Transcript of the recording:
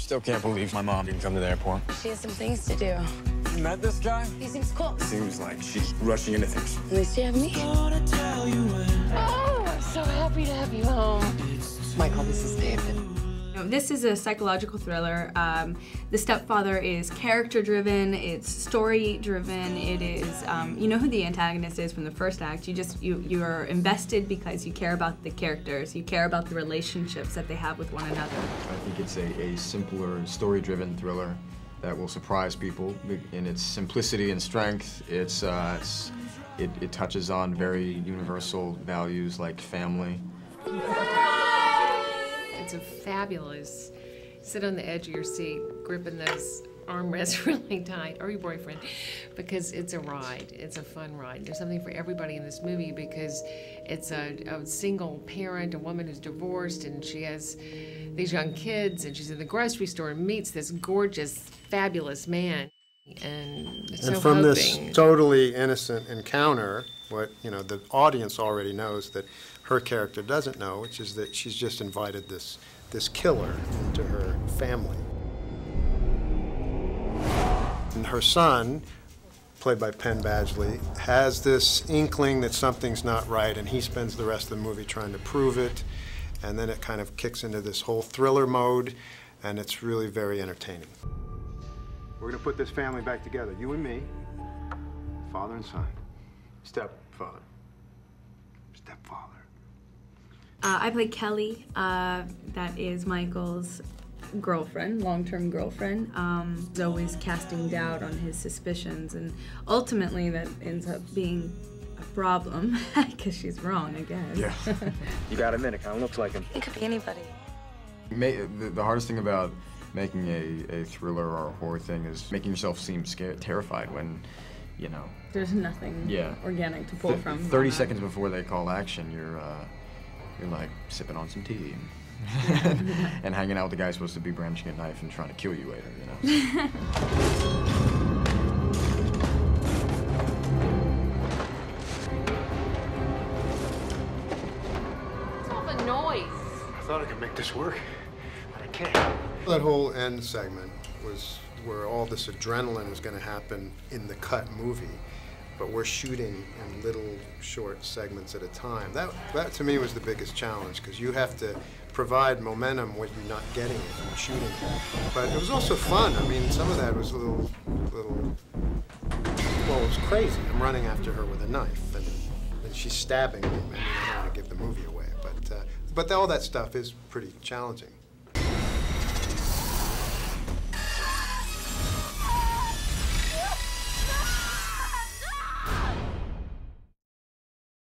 Still can't believe my mom didn't come to the airport. She has some things to do. You met this guy? He seems cool. Seems like she's rushing into things. At least you have me. Oh, I'm so happy to have you home. Michael, this is David. This is a psychological thriller. The Stepfather is character-driven, it's story-driven, it is, you know who the antagonist is from the first act. You are invested because you care about the characters, you care about the relationships that they have with one another. I think it's a simpler, story-driven thriller that will surprise people in its simplicity and strength. It touches on very universal values like family. It's a fabulous, sit on the edge of your seat, gripping those armrests really tight, or your boyfriend, because it's a ride. It's a fun ride. There's something for everybody in this movie because it's a single parent, a woman who's divorced, and she has these young kids, and she's in the grocery store and meets this gorgeous, fabulous man. And from this totally innocent encounter, what the audience already knows that her character doesn't know, which is that she's just invited this killer into her family. And her son, played by Penn Badgley, has this inkling that something's not right, and he spends the rest of the movie trying to prove it, and then it kind of kicks into this whole thriller mode, and it's really very entertaining. We're gonna put this family back together, you and me, father and son. Stepfather. Stepfather. I play Kelly, that is Michael's girlfriend, long-term girlfriend. He's always casting doubt on his suspicions, and ultimately that ends up being a problem, because she's wrong, I guess. Yeah. You got a minute, kind of looks like him. It could be anybody. The hardest thing about making a thriller or a horror thing is making yourself seem scared, terrified when, There's nothing organic to pull from. 30 seconds before they call action, you're like sipping on some tea and hanging out with the guy who's supposed to be brandishing a knife and trying to kill you later, What's all the noise? I thought I could make this work, but I can't. That whole end segment was where all this adrenaline was going to happen in the cut movie, but we're shooting in little short segments at a time. That to me was the biggest challenge, because you have to provide momentum when you're not getting it when you're shooting it. But it was also fun. I mean, some of that was a little, well, it was crazy. I'm running after her with a knife, and she's stabbing me, and I don't want to give the movie away. But all that stuff is pretty challenging.